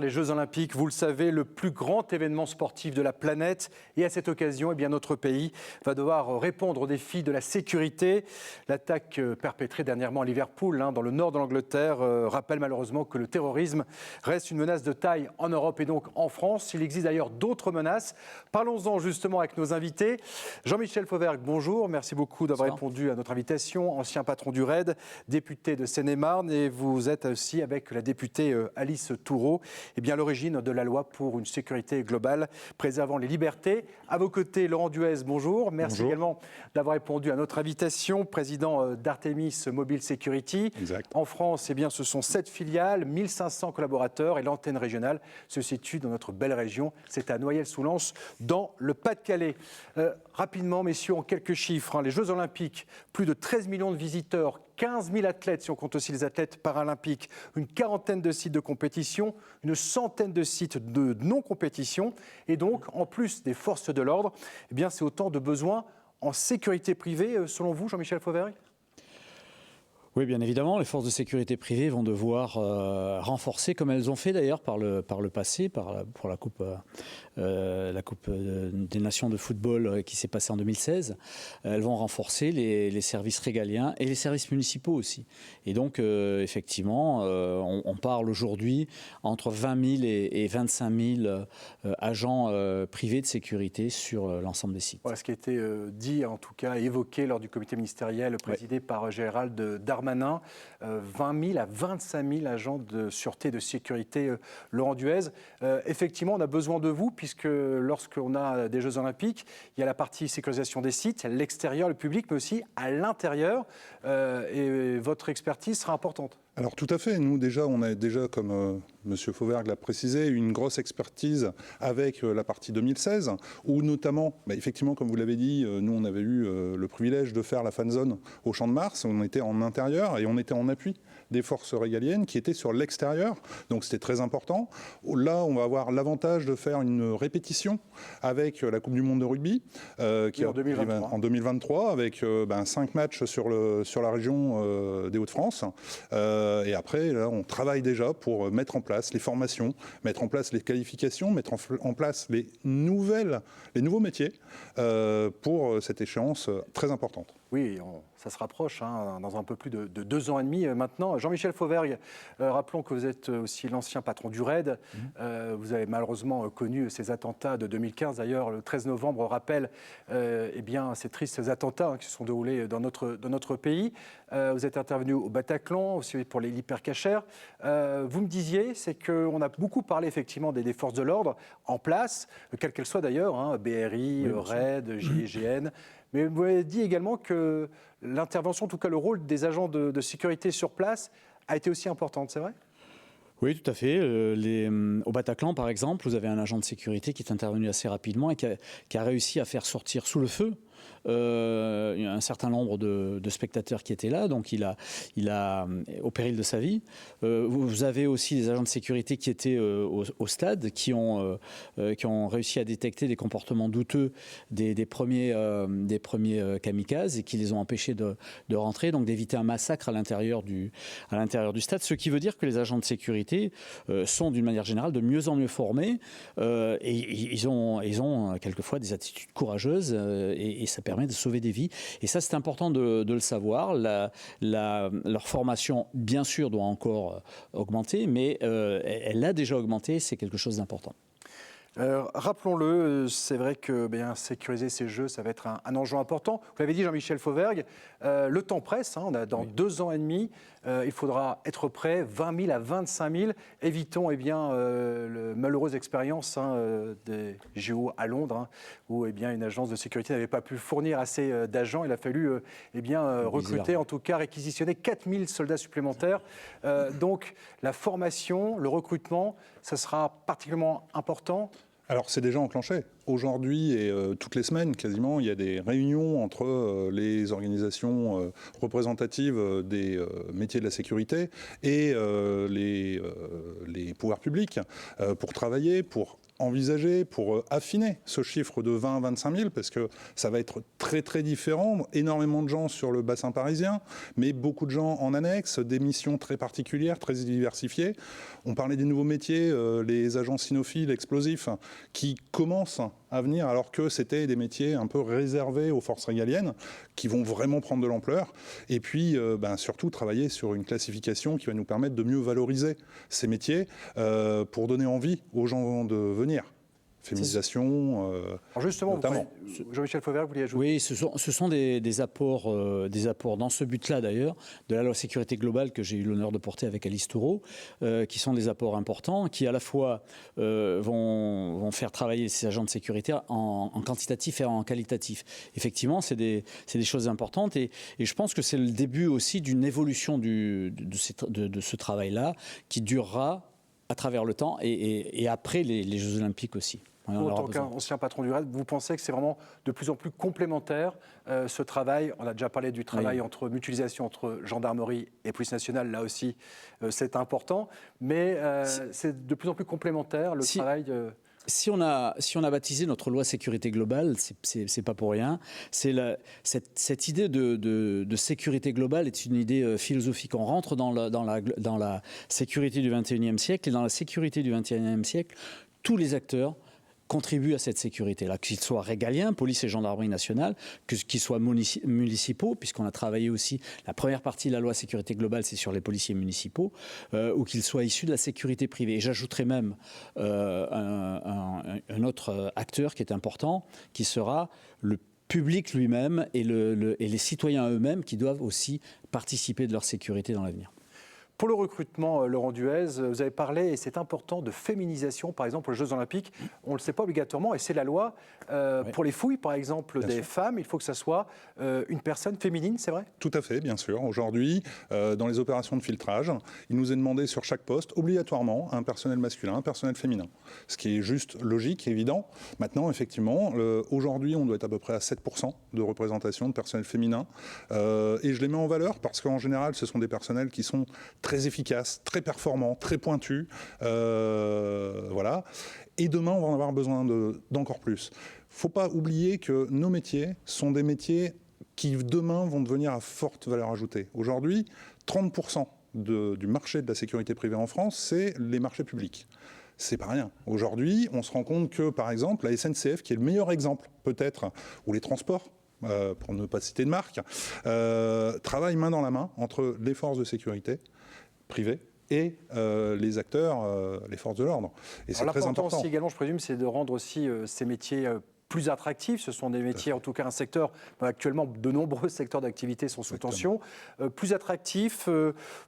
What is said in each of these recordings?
les Jeux Olympiques, vous le savez, le plus grand événement sportif de la planète. Et à cette occasion, notre pays va devoir répondre aux défis de la sécurité. L'attaque perpétrée dernièrement à Liverpool, dans le nord de l'Angleterre, rappelle malheureusement que le terrorisme reste une menace de taille en Europe et donc en France. Il existe d'ailleurs d'autres menaces. Parlons-en justement avec nos invités. Jean-Michel Fauvergue, bonjour. Merci beaucoup d'avoir répondu à notre invitation. Ancien patron du RAID, député de Seine-et-Marne, et vous êtes aussi avec la députée Alice Toureau, à l'origine de la loi pour une sécurité globale préservant les libertés. À vos côtés, Laurent Duez, bonjour. Merci également d'avoir répondu à notre invitation, président d'Artemis Mobile Security. Exact. En France, ce sont 7 filiales, 1500 collaborateurs et l'antenne régionale se situe dans notre belle région. C'est à Noyelles-sous-Lens, dans le Pas-de-Calais. Rapidement, messieurs, en quelques chiffres, les Jeux Olympiques, plus de 13 millions de visiteurs, 15 000 athlètes, si on compte aussi les athlètes paralympiques, une quarantaine de sites de compétition, une centaine de sites de non-compétition. Et donc, en plus des forces de l'ordre, c'est autant de besoins en sécurité privée, selon vous, Jean-Michel Fauvergue ? Oui, bien évidemment, les forces de sécurité privée vont devoir renforcer, comme elles ont fait d'ailleurs par le passé, pour la Coupe des Nations de football qui s'est passée en 2016. Elles vont renforcer les services régaliens et les services municipaux aussi. Et donc, effectivement, on parle aujourd'hui entre 20 000 et 25 000 agents privés de sécurité sur l'ensemble des sites. Voilà ce qui a été dit, en tout cas évoqué lors du comité ministériel présidé par Gérald Darmanin. 20 000 à 25 000 agents de sûreté et de sécurité, Laurent Duez. Effectivement, on a besoin de vous, puisque lorsqu'on a des Jeux Olympiques, il y a la partie sécurisation des sites, l'extérieur, le public, mais aussi à l'intérieur. Et votre expertise sera importante. Alors tout à fait, nous déjà, on a déjà, comme M. Fauvergue l'a précisé, une grosse expertise avec la partie 2016, où notamment, effectivement, comme vous l'avez dit, nous on avait eu le privilège de faire la fan zone au Champ de Mars, on était en intérieur et on était en appui des forces régaliennes qui étaient sur l'extérieur, donc c'était très important. Là, on va avoir l'avantage de faire une répétition avec la Coupe du Monde de rugby, qui en 2023. En 2023, avec 5 matchs sur la région des Hauts-de-France. Et après, là, on travaille déjà pour mettre en place les formations, mettre en place les qualifications, mettre en place les nouveaux métiers pour cette échéance très importante. Oui, ça se rapproche dans un peu plus de 2 ans et demi maintenant. Jean-Michel Fauvergue, rappelons que vous êtes aussi l'ancien patron du RAID. Vous avez malheureusement connu ces attentats de 2015. D'ailleurs, le 13 novembre rappelle ces tristes attentats qui se sont déroulés dans notre pays. Vous êtes intervenu au Bataclan, aussi pour l'hypercachère. Vous me disiez, c'est qu'on a beaucoup parlé effectivement des forces de l'ordre en place, quelles qu'elles soient d'ailleurs, BRI, RAID, GIGN. Mais vous avez dit également que l'intervention, en tout cas le rôle des agents de sécurité sur place, a été aussi importante, c'est vrai ? Oui, tout à fait. Au Bataclan, par exemple, vous avez un agent de sécurité qui est intervenu assez rapidement et qui a réussi à faire sortir sous le feu un certain nombre de spectateurs qui étaient là, donc il a au péril de sa vie. Vous avez aussi des agents de sécurité qui étaient au stade, qui ont réussi à détecter des comportements douteux des premiers kamikazes et qui les ont empêchés de rentrer, donc d'éviter un massacre à l'intérieur du stade. Ce qui veut dire que les agents de sécurité sont d'une manière générale de mieux en mieux formés et ils ont quelquefois des attitudes courageuses et ça permet de sauver des vies. Et ça, c'est important de le savoir. Leur formation, bien sûr, doit encore augmenter, mais elle a déjà augmenté. C'est quelque chose d'important. Rappelons-le, c'est vrai que sécuriser ces jeux, ça va être un enjeu important. Vous l'avez dit, Jean-Michel Fauvergue, le temps presse, on a dans 2 ans et demi, il faudra être prêt, 20 000 à 25 000. Évitons la malheureuse expérience des JO à Londres, où une agence de sécurité n'avait pas pu fournir assez d'agents. Il a fallu recruter, en tout cas réquisitionner 4 000 soldats supplémentaires. Donc la formation, le recrutement, ça sera particulièrement important. Alors c'est déjà enclenché. Aujourd'hui et toutes les semaines quasiment, il y a des réunions entre les organisations représentatives des métiers de la sécurité et les pouvoirs publics pour travailler, pour envisager pour affiner ce chiffre de 20 à 25 000, parce que ça va être très très différent, énormément de gens sur le bassin parisien, mais beaucoup de gens en annexe, des missions très particulières, très diversifiées. On parlait des nouveaux métiers, les agents cynophiles, explosifs, qui commencent à venir, alors que c'était des métiers un peu réservés aux forces régaliennes, qui vont vraiment prendre de l'ampleur. Et puis, surtout, travailler sur une classification qui va nous permettre de mieux valoriser ces métiers pour donner envie aux gens de venir. Féminisation, alors justement, notamment. Jean-Michel Fauvergue, vous vouliez ajouter? Oui, ce sont des apports dans ce but-là d'ailleurs, de la loi sécurité globale que j'ai eu l'honneur de porter avec Alice Toureau, qui sont des apports importants, qui à la fois vont faire travailler ces agents de sécurité en quantitatif et en qualitatif. Effectivement, c'est des choses importantes et je pense que c'est le début aussi d'une évolution de ce travail-là qui durera à travers le temps et après les Jeux Olympiques aussi. Vous, en tant qu'ancien patron du RAID, vous pensez que c'est vraiment de plus en plus complémentaire ce travail? On a déjà parlé du travail entre mutualisation entre gendarmerie et police nationale, là aussi c'est important, mais c'est de plus en plus complémentaire le travail. Si on a baptisé notre loi sécurité globale, c'est pas pour rien. Cette idée de sécurité globale est une idée philosophique. On rentre dans la sécurité du XXIe siècle et dans la sécurité du XXIe siècle, tous les acteurs contribuent à cette sécurité-là, qu'ils soient régaliens, police et gendarmerie nationale, qu'ils soient municipaux, puisqu'on a travaillé aussi, la première partie de la loi sécurité globale, c'est sur les policiers municipaux, ou qu'ils soient issus de la sécurité privée. Et j'ajouterai même un autre acteur qui est important, qui sera le public lui-même et les citoyens eux-mêmes qui doivent aussi participer de leur sécurité dans l'avenir. Pour le recrutement, Laurent Duez, vous avez parlé, et c'est important, de féminisation, par exemple, aux Jeux Olympiques. On ne le sait pas obligatoirement, et c'est la loi. Pour les fouilles, par exemple, des femmes, il faut que ça soit une personne féminine, c'est vrai? Tout à fait, bien sûr. Aujourd'hui, dans les opérations de filtrage, il nous est demandé sur chaque poste, obligatoirement, un personnel masculin, un personnel féminin. Ce qui est juste logique, évident. Maintenant, effectivement, aujourd'hui, on doit être à peu près à 7% de représentation de personnel féminin. Et je les mets en valeur parce qu'en général, ce sont des personnels qui sont très efficaces, très performants, très pointus. Voilà. Et demain, on va en avoir besoin d'encore plus. Il ne faut pas oublier que nos métiers sont des métiers qui, demain, vont devenir à forte valeur ajoutée. Aujourd'hui, 30% du marché de la sécurité privée en France, c'est les marchés publics. C'est pas rien. Aujourd'hui, on se rend compte que, par exemple, la SNCF, qui est le meilleur exemple, peut-être, ou les transports, pour ne pas citer de marque, travaillent main dans la main entre les forces de sécurité privées et les acteurs, les forces de l'ordre. Et c'est très important. L'important également, je présume, c'est de rendre aussi ces métiers plus attractifs. Ce sont des métiers, en tout cas un secteur, actuellement de nombreux secteurs d'activité sont sous tension, plus attractifs,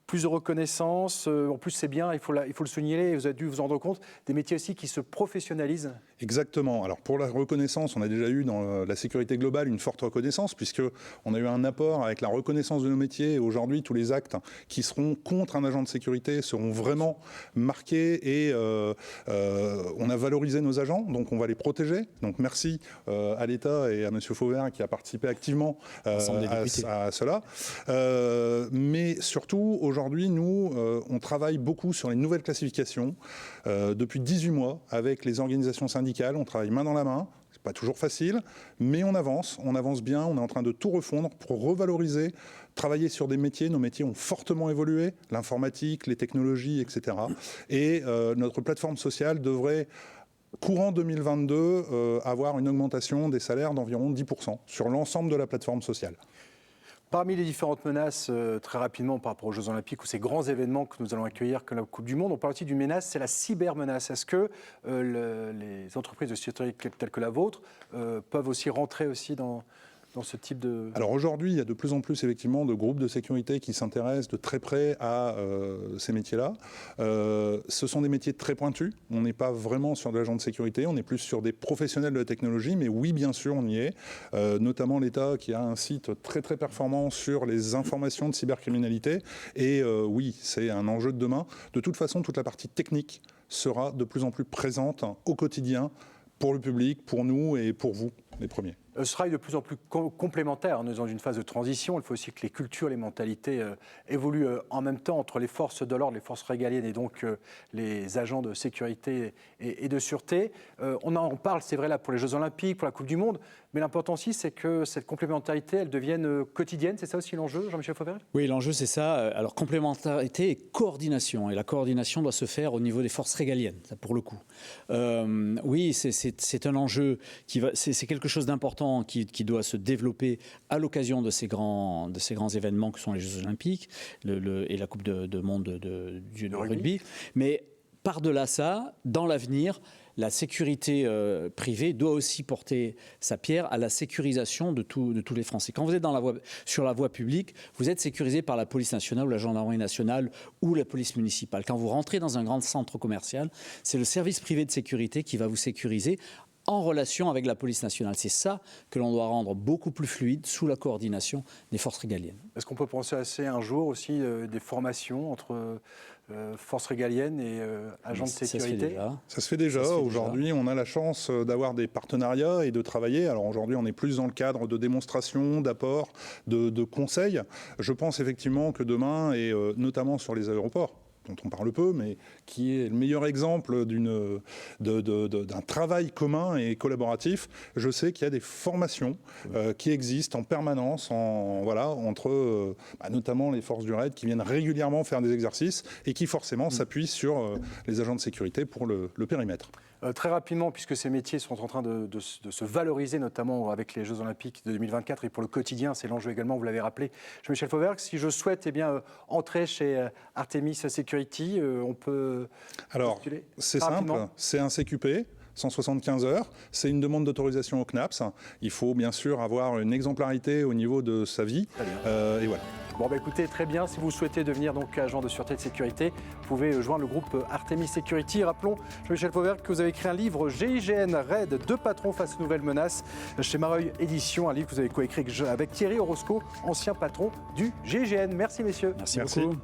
plus de reconnaissance. En plus, c'est bien, il faut le souligner, vous avez dû vous en rendre compte, des métiers aussi qui se professionnalisent. Exactement. Alors pour la reconnaissance, on a déjà eu dans la sécurité globale une forte reconnaissance, puisqu'on a eu un apport avec la reconnaissance de nos métiers. Et aujourd'hui, tous les actes qui seront contre un agent de sécurité seront vraiment marqués et on a valorisé nos agents, donc on va les protéger. Donc merci à l'État et à M. Fauvergue qui a participé activement à cela. Mais surtout, aujourd'hui, nous, on travaille beaucoup sur les nouvelles classifications. Depuis 18 mois, avec les organisations syndicales, on travaille main dans la main. C'est pas toujours facile, mais on avance bien. On est en train de tout refondre pour revaloriser, travailler sur des métiers. Nos métiers ont fortement évolué, l'informatique, les technologies, etc. Et notre plateforme sociale devrait, courant 2022, avoir une augmentation des salaires d'environ 10% sur l'ensemble de la plateforme sociale. Parmi les différentes menaces, très rapidement par rapport aux Jeux Olympiques ou ces grands événements que nous allons accueillir comme la Coupe du Monde, on parle aussi d'une menace, c'est la cybermenace. Est-ce que les entreprises de sécurité telles que la vôtre peuvent aussi rentrer aussi dans ce type de... Alors aujourd'hui, il y a de plus en plus effectivement de groupes de sécurité qui s'intéressent de très près à ces métiers-là. Ce sont des métiers très pointus. On n'est pas vraiment sur de l'agent de sécurité, on est plus sur des professionnels de la technologie, mais oui, bien sûr, on y est. Notamment l'État qui a un site très très performant sur les informations de cybercriminalité. Et oui, c'est un enjeu de demain. De toute façon, toute la partie technique sera de plus en plus présente au quotidien pour le public, pour nous et pour vous, les premiers. Ce sera de plus en plus complémentaire. Nous sommes dans une phase de transition. Il faut aussi que les cultures, les mentalités évoluent en même temps entre les forces de l'ordre, les forces régaliennes et donc les agents de sécurité et de sûreté. On en parle, c'est vrai, là pour les Jeux Olympiques, pour la Coupe du Monde, mais l'important aussi, c'est que cette complémentarité, elle devienne quotidienne. C'est ça aussi l'enjeu, Jean-Michel Fauvergue ? Oui, l'enjeu, c'est ça. Alors, complémentarité et coordination. Et la coordination doit se faire au niveau des forces régaliennes, ça, pour le coup. Oui, c'est un enjeu, c'est quelque chose d'important qui doit se développer à l'occasion de ces grands événements que sont les Jeux Olympiques et la Coupe de monde de rugby. Mais par-delà ça, dans l'avenir, la sécurité privée doit aussi porter sa pierre à la sécurisation de tous les Français. Quand vous êtes sur la voie publique, vous êtes sécurisé par la police nationale ou la gendarmerie nationale ou la police municipale. Quand vous rentrez dans un grand centre commercial, c'est le service privé de sécurité qui va vous sécuriser en relation avec la police nationale. C'est ça que l'on doit rendre beaucoup plus fluide sous la coordination des forces régaliennes. Est-ce qu'on peut penser un jour aussi des formations entre forces régaliennes et agents de sécurité ? Ça se fait déjà. Aujourd'hui, on a la chance d'avoir des partenariats et de travailler. Alors aujourd'hui, on est plus dans le cadre de démonstrations, d'apports, de conseils. Je pense effectivement que demain, et notamment sur les aéroports, dont on parle peu, mais qui est le meilleur exemple d'un travail commun et collaboratif. Je sais qu'il y a des formations qui existent en permanence entre notamment les forces du RAID qui viennent régulièrement faire des exercices et qui forcément s'appuient sur les agents de sécurité pour le périmètre. Très rapidement, puisque ces métiers sont en train de se valoriser, notamment avec les Jeux Olympiques de 2024 et pour le quotidien, c'est l'enjeu également, vous l'avez rappelé, Jean-Michel Fauvergue. Si je souhaite entrer chez Artemis Security, on peut postuler. C'est simple, c'est un CQP. 175 heures, c'est une demande d'autorisation au CNAPS. Il faut bien sûr avoir une exemplarité au niveau de sa vie. Et voilà. Bon, écoutez, très bien. Si vous souhaitez devenir donc agent de sûreté et de sécurité, vous pouvez joindre le groupe Artemis Security. Rappelons, Jean-Michel Fauvergue, que vous avez écrit un livre GIGN Raid, 2 patrons face aux nouvelles menaces, chez Mareuil Éditions, un livre que vous avez coécrit avec Thierry Orozco, ancien patron du GIGN. Merci messieurs. Merci beaucoup.